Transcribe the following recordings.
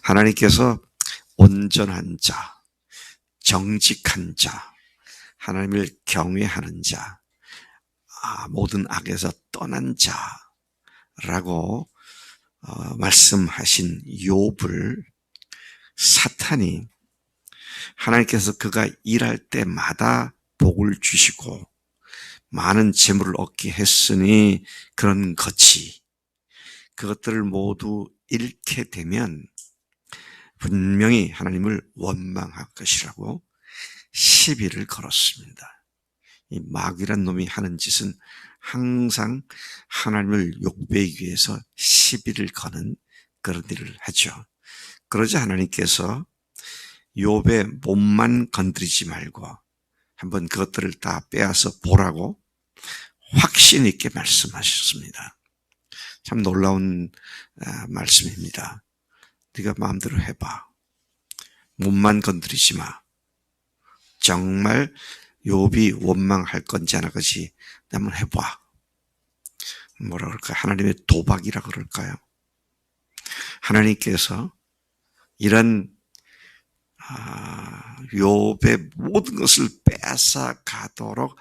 하나님께서 온전한 자, 정직한 자, 하나님을 경외하는 자, 모든 악에서 떠난 자라고 말씀하신 욥을 사탄이 하나님께서 그가 일할 때마다 복을 주시고 많은 재물을 얻게 했으니 그런 것이 그것들을 모두 잃게 되면 분명히 하나님을 원망할 것이라고 시비를 걸었습니다. 이 마귀란 놈이 하는 짓은 항상 하나님을 욕배이기 위해서 시비를 거는 그런 일을 하죠. 그러자 하나님께서 욥의 몸만 건드리지 말고 한번 그것들을 다 빼앗아 보라고 확신 있게 말씀하셨습니다. 참 놀라운 말씀입니다. 네가 마음대로 해봐. 몸만 건드리지 마. 정말 욥이 원망할 건지 안 할 건지 한번 해봐. 뭐라 그럴까요? 하나님의 도박이라 그럴까요? 하나님께서 이런 욥의 모든 것을 빼앗아 가도록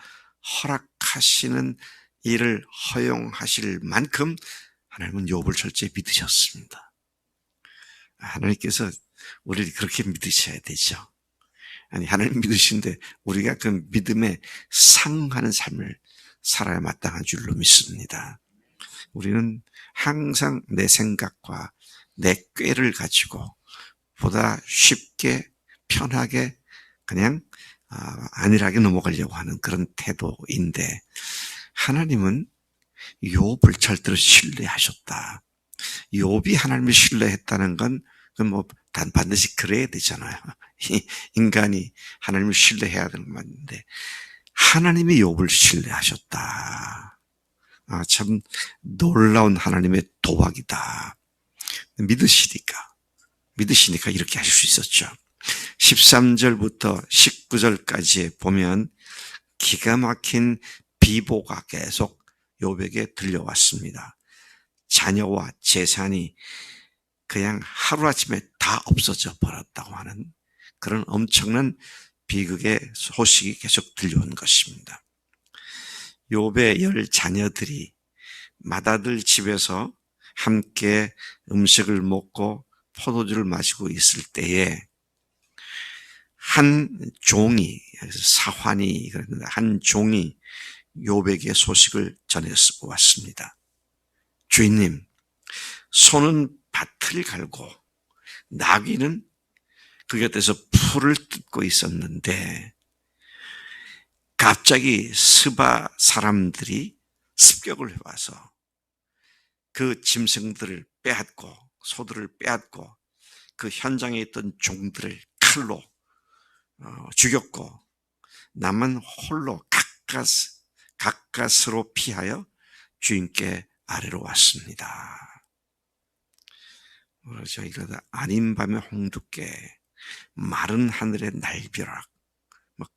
허락하시는 일을 허용하실 만큼 하나님은 욥을 철저히 믿으셨습니다. 하나님께서 우리를 그렇게 믿으셔야 되죠. 아니, 하나님 믿으시는데 우리가 그 믿음에 상하는 삶을 살아야 마땅한 줄로 믿습니다. 우리는 항상 내 생각과 내 꾀를 가지고 보다 쉽게 편하게 그냥 안일하게 넘어가려고 하는 그런 태도인데 하나님은 욥을 절대로 신뢰하셨다. 욥이 하나님을 신뢰했다는 건 반드시 그래야 되잖아요. 인간이 하나님을 신뢰해야 되는 건 맞는데 하나님이 욥을 신뢰하셨다. 참 놀라운 하나님의 도박이다. 믿으시니까 이렇게 하실 수 있었죠. 13절부터 19절까지 보면 기가 막힌 비보가 계속 욥에게 들려왔습니다. 자녀와 재산이 그냥 하루아침에 다 없어져 버렸다고 하는 그런 엄청난 비극의 소식이 계속 들려온 것입니다. 욥의 10 자녀들이 맏아들 집에서 함께 음식을 먹고 포도주를 마시고 있을 때에 한 종이, 사환이, 한 종이 욥에게 소식을 전해서 왔습니다. 주인님, 소는 밭을 갈고 나귀는 그 곁에서 풀을 뜯고 있었는데 갑자기 스바 사람들이 습격을 해와서 그 짐승들을 빼앗고 소들을 빼앗고 그 현장에 있던 종들을 칼로 죽였고 남은 홀로 가까스로 피하여 주인께 아래로 왔습니다. 그러죠. 이러다 아닌 밤에 홍두깨, 마른 하늘의 날벼락,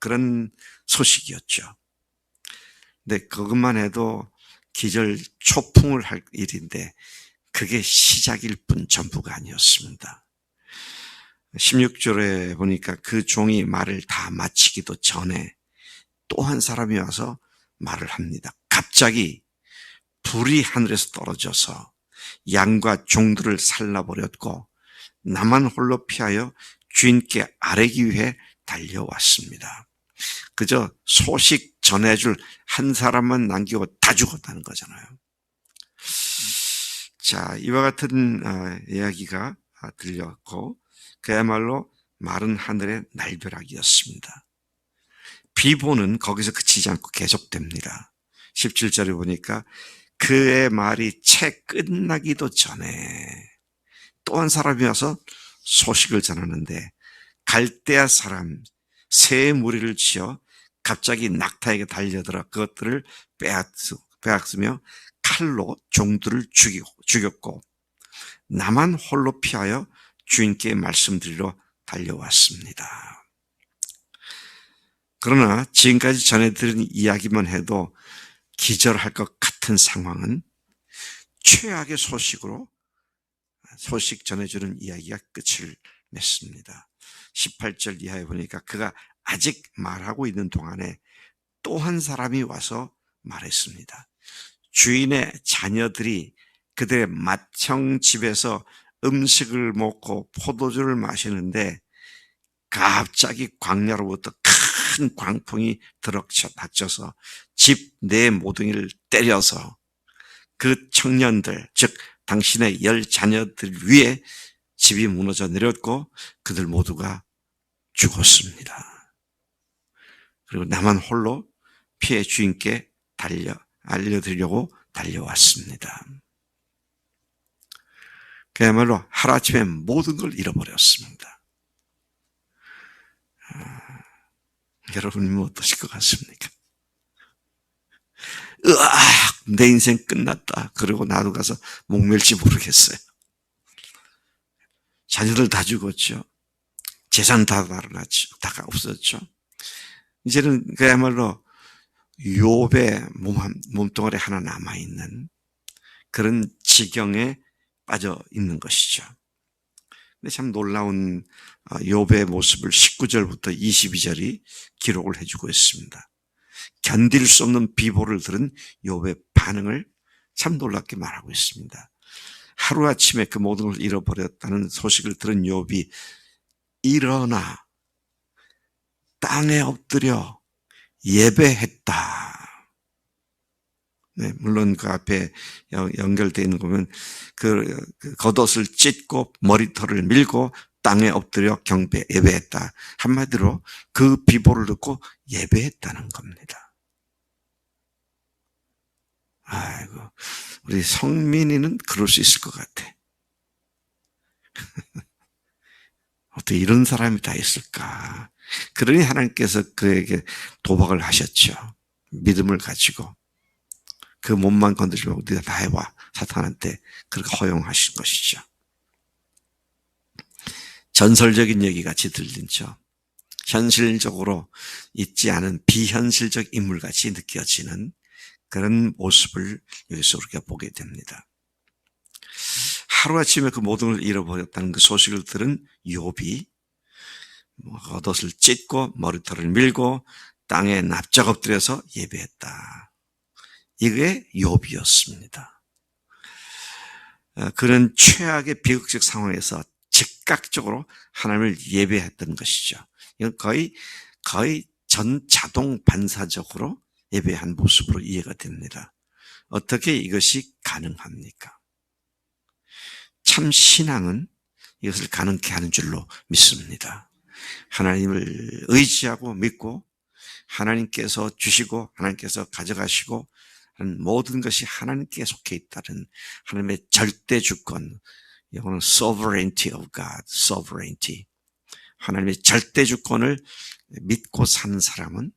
그런 소식이었죠. 근데 그것만 해도 기절 초풍을 할 일인데 그게 시작일 뿐 전부가 아니었습니다. 16절에 보니까 그 종이 말을 다 마치기도 전에 또 한 사람이 와서 말을 합니다. 갑자기 불이 하늘에서 떨어져서 양과 종들을 살라버렸고 나만 홀로 피하여 주인께 아뢰기 위해 달려왔습니다. 그저 소식 전해줄 한 사람만 남기고 다 죽었다는 거잖아요. 자, 이와 같은 이야기가 들렸고 그야말로 마른 하늘의 날벼락이었습니다. 비보는 거기서 그치지 않고 계속됩니다. 17절에 보니까 그의 말이 채 끝나기도 전에 또 한 사람이 와서 소식을 전하는데 갈대아 사람 세 무리를 치어 갑자기 낙타에게 달려들어 그것들을 빼앗으며 칼로 종들을 죽였고 나만 홀로 피하여 주인께 말씀드리러 달려왔습니다. 그러나 지금까지 전해드린 이야기만 해도 기절할 것 같은 상황은 최악의 소식으로 소식 전해주는 이야기가 끝을 맺습니다. 18절 이하에 보니까 그가 아직 말하고 있는 동안에 또 한 사람이 와서 말했습니다. 주인의 자녀들이 그들의 맏형 집에서 음식을 먹고 포도주를 마시는데 갑자기 광야로부터 큰 광풍이 닥쳐서 집 내 모퉁이를 때려서 그 청년들, 즉 당신의 10 자녀들 위에 집이 무너져 내렸고 그들 모두가 죽었습니다. 그리고 나만 홀로 피해 주인께 알려드리려고 달려왔습니다. 그야말로 하루아침에 모든 걸 잃어버렸습니다. 여러분은 어떠실 것 같습니까? 으악, 내 인생 끝났다. 그리고 나도 가서 목맬지 모르겠어요. 자녀들 다 죽었죠. 재산 다 달아났죠. 다 없었죠. 이제는 그야말로 욥의 몸뚱아리 하나 남아있는 그런 지경에 빠져 있는 것이죠. 근데 참 놀라운 욥의 모습을 19절부터 22절이 기록을 해주고 있습니다. 견딜 수 없는 비보를 들은 욥의 반응을 참 놀랍게 말하고 있습니다. 하루아침에 그 모든 걸 잃어버렸다는 소식을 들은 욥이 일어나 땅에 엎드려 예배했다. 네, 물론 그 앞에 연결되어 있는 거 보면 그 겉옷을 찢고 머리털을 밀고 땅에 엎드려 예배했다. 한마디로 그 비보를 듣고 예배했다는 겁니다. 아이고, 우리 성민이는 그럴 수 있을 것 같아. 어떻게 이런 사람이 다 있을까? 그러니 하나님께서 그에게 도박을 하셨죠. 믿음을 가지고. 그 몸만 건드리지 말고 네가 다 해봐. 사탄한테 그렇게 허용하신 것이죠. 전설적인 얘기같이 들리죠. 현실적으로 있지 않은 비현실적 인물같이 느껴지는 그런 모습을 여기서 우리가 보게 됩니다. 하루아침에 그 모든 걸 잃어버렸다는 그 소식을 들은 욥이 겉옷을 찢고 머리털을 밀고 땅에 납작 엎드려서 예배했다. 이게 욥이었습니다. 그런 최악의 비극적 상황에서 즉각적으로 하나님을 예배했던 것이죠. 이건 거의 전자동 반사적으로 예배한 모습으로 이해가 됩니다. 어떻게 이것이 가능합니까? 참 신앙은 이것을 가능케 하는 줄로 믿습니다. 하나님을 의지하고 믿고 하나님께서 주시고 하나님께서 가져가시고 하는 모든 것이 하나님께 속해 있다는 하나님의 절대 주권, 이거는 sovereignty of God, sovereignty. 하나님의 절대 주권을 믿고 사는 사람은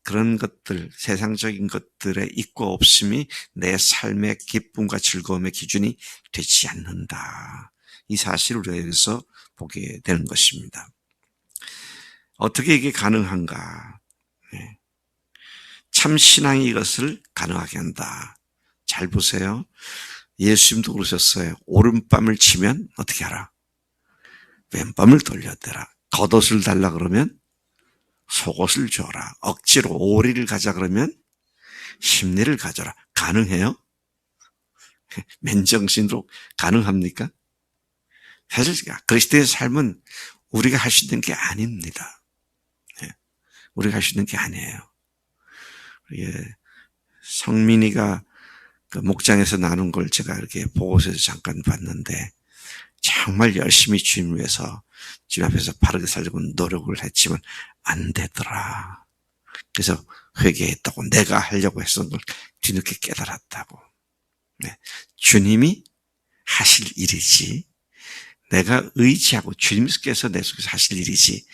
그런 것들, 세상적인 것들의 있고 없음이 내 삶의 기쁨과 즐거움의 기준이 되지 않는다. 이 사실을 우리가 여기서 보게 되는 것입니다. 어떻게 이게 가능한가? 참 신앙이 이것을 가능하게 한다. 잘 보세요. 예수님도 그러셨어요. 오른밤을 치면 어떻게 하라? 왼밤을 돌려대라. 겉옷을 달라 그러면 속옷을 줘라. 억지로 오리를 가자 그러면 심리를 가져라. 가능해요? 맨정신으로 가능합니까? 사실 그리스도의 삶은 우리가 할 수 있는 게 아닙니다. 우리가 할 수 있는 게 아니에요. 성민이가 그 목장에서 나눈 걸 제가 이렇게 보고서에서 잠깐 봤는데 정말 열심히 주님 위해서 주님 앞에서 바르게 살려고 노력을 했지만 안 되더라. 그래서 회개했다고, 내가 하려고 했던 걸 뒤늦게 깨달았다고. 주님이 하실 일이지 내가 의지하고 주님께서 내 속에서 하실 일이지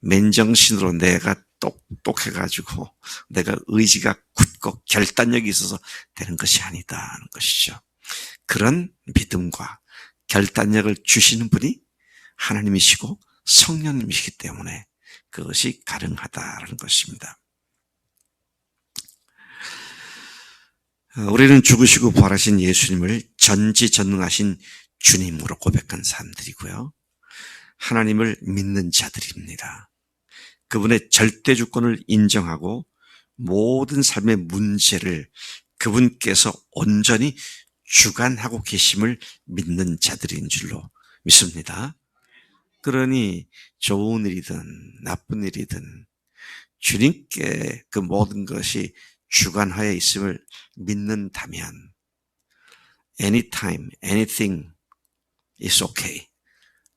맨정신으로 내가 똑똑해가지고 내가 의지가 굳고 결단력이 있어서 되는 것이 아니다는 것이죠. 그런 믿음과 결단력을 주시는 분이 하나님이시고 성령님이시기 때문에 그것이 가능하다는 것입니다. 우리는 죽으시고 부활하신 예수님을 전지전능하신 주님으로 고백한 사람들이고요. 하나님을 믿는 자들입니다. 그분의 절대 주권을 인정하고 모든 삶의 문제를 그분께서 온전히 주관하고 계심을 믿는 자들인 줄로 믿습니다. 그러니 좋은 일이든 나쁜 일이든 주님께 그 모든 것이 주관하에 있음을 믿는다면 anytime, anything is okay.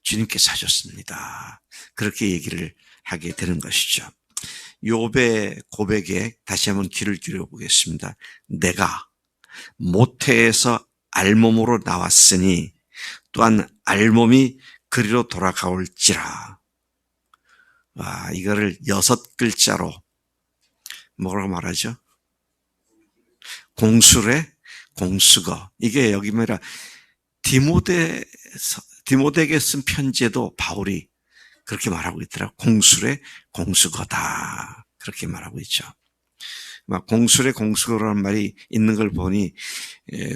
주님께서 하셨습니다. 그렇게 얘기를 하게 되는 것이죠. 욥의 고백에 다시 한번 귀를 기울여 보겠습니다. 내가 모태에서 알몸으로 나왔으니 또한 알몸이 그리로 돌아가올지라. 이거를 6글자로 뭐라고 말하죠? 공수래 공수거. 이게 여기 뭐라 디모데에게 쓴 편지에도 바울이 그렇게 말하고 있더라고요. 공수래 공수거다. 그렇게 말하고 있죠. 공수래 공수거라는 말이 있는 걸 보니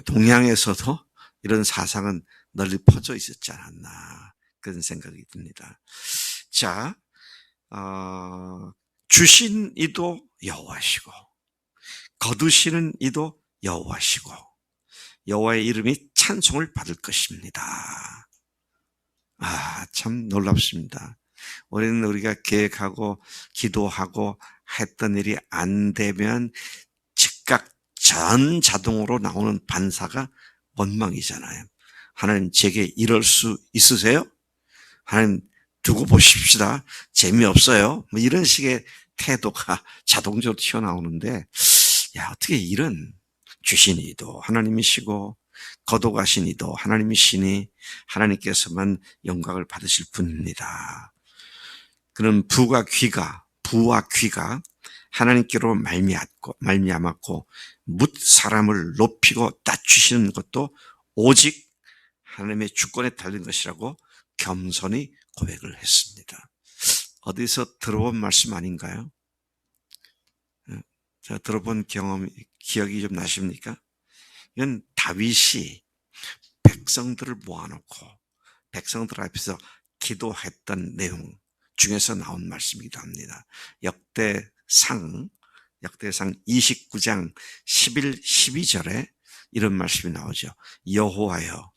동양에서도 이런 사상은 널리 퍼져 있었지 않았나 그런 생각이 듭니다. 자, 주신 이도 여호와시고 거두시는 이도 여호와시고 여호와의 이름이 찬송을 받을 것입니다. 참 놀랍습니다. 우리가 계획하고 기도하고 했던 일이 안 되면 즉각 전 자동으로 나오는 반사가 원망이잖아요. 하나님 제게 이럴 수 있으세요? 하나님 두고 보십시다. 재미없어요. 이런 식의 태도가 자동적으로 튀어나오는데 어떻게 이런 주신 이도 하나님이시고 거둬가신 이도 하나님이시니 하나님께서만 영광을 받으실 분입니다. 그는 부와 귀가 하나님께로 말미암았고 뭇 사람을 높이고 낮추시는 것도 오직 하나님의 주권에 달린 것이라고 겸손히 고백을 했습니다. 어디서 들어본 말씀 아닌가요? 제가 들어본 기억이 좀 나십니까? 이건 다윗이 백성들을 모아놓고 백성들 앞에서 기도했던 내용 중에서 나온 말씀이기도 합니다. 역대상 29장 11, 12절에 이런 말씀이 나오죠. 여호와여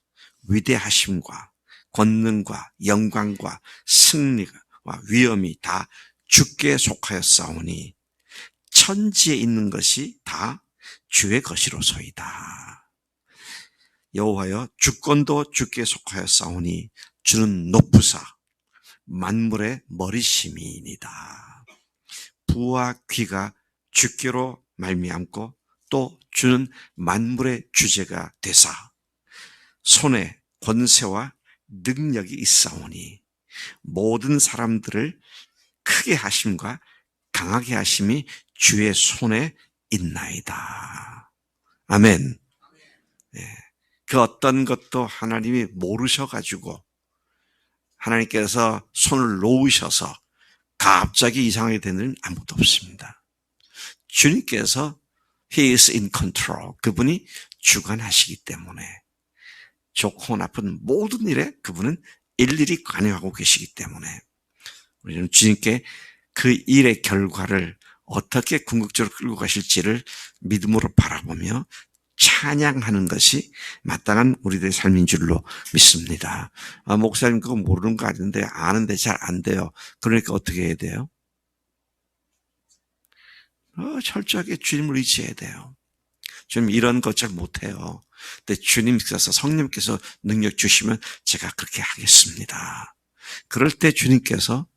위대하심과 권능과 영광과 승리와 위엄이 다 주께 속하였사오니 천지에 있는 것이 다 주의 것이로소이다. 여호와여 주권도 주께 속하였사오니 주는 높으사 만물의 머리심이니이다. 부와 귀가 주께로 말미암고 또 주는 만물의 주제가 되사 손에 권세와 능력이 있사오니 모든 사람들을 크게 하심과 강하게 하심이 주의 손에 있나이다. 아멘. 네. 그 어떤 것도 하나님이 모르셔가지고 하나님께서 손을 놓으셔서 갑자기 이상하게 되는 일은 아무것도 없습니다. 주님께서 He is in control. 그분이 주관하시기 때문에 좋고 나쁜 모든 일에 그분은 일일이 관여하고 계시기 때문에 우리는 주님께 그 일의 결과를 어떻게 궁극적으로 끌고 가실지를 믿음으로 바라보며 찬양하는 것이 마땅한 우리들의 삶인 줄로 믿습니다. 목사님 그거 모르는 거 아닌데 아는데 잘 안 돼요. 그러니까 어떻게 해야 돼요? 철저하게 주님을 의지해야 돼요. 주님 이런 것 잘 못해요. 근데 주님께서 성령께서 능력 주시면 제가 그렇게 하겠습니다. 그럴 때 주님께서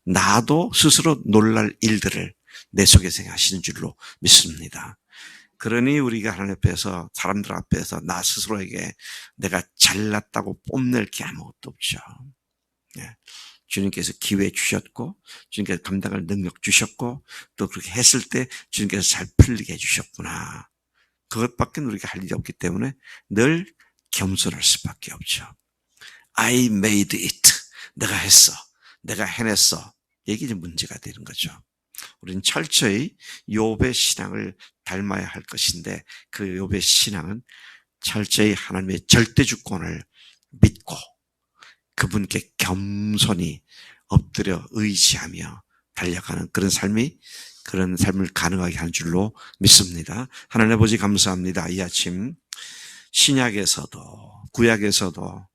나도 스스로 놀랄 일들을 내 속에서 하시는 줄로 믿습니다. 그러니 우리가 하나님 앞에서 사람들 앞에서 나 스스로에게 내가 잘났다고 뽐낼 게 아무것도 없죠. 주님께서 기회 주셨고 주님께서 감당할 능력 주셨고 또 그렇게 했을 때 주님께서 잘 풀리게 해주셨구나. 그것밖에 우리가 할 일이 없기 때문에 늘 겸손할 수밖에 없죠. I made it. 내가 했어. 내가 해냈어. 이게 이제 문제가 되는 거죠. 우리는 철저히 욥의 신앙을 닮아야 할 것인데 그 욥의 신앙은 철저히 하나님의 절대 주권을 믿고 그분께 겸손히 엎드려 의지하며 달려가는 그런 삶을 가능하게 하는 줄로 믿습니다. 하나님 아버지 감사합니다. 이 아침 신약에서도 구약에서도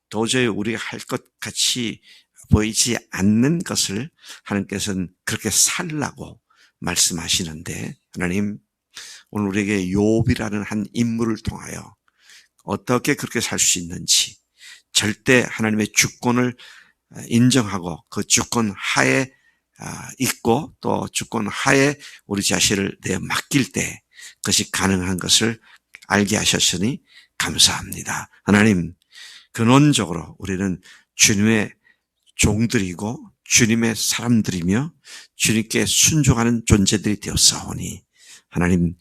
도저히 우리가 할 것 같이 보이지 않는 것을 하나님께서는 그렇게 살라고 말씀하시는데, 하나님 오늘 우리에게 욥이라는 한 인물을 통하여 어떻게 그렇게 살 수 있는지, 절대 하나님의 주권을 인정하고 그 주권 하에 있고 또 주권 하에 우리 자신을 내 맡길 때 그것이 가능한 것을 알게 하셨으니 감사합니다. 하나님, 근원적으로 우리는 주님의 종들이고 주님의 사람들이며 주님께 순종하는 존재들이 되었사오니, 하나님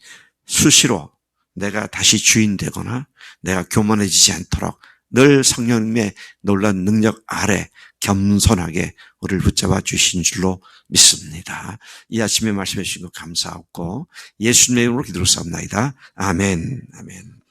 수시로 내가 다시 주인 되거나 내가 교만해지지 않도록 늘 성령님의 놀라운 능력 아래 겸손하게 우리를 붙잡아 주신 줄로 믿습니다. 이 아침에 말씀해 주신 것 감사하고 예수님의 이름으로 기도로 싸움나이다. 아멘. 아멘.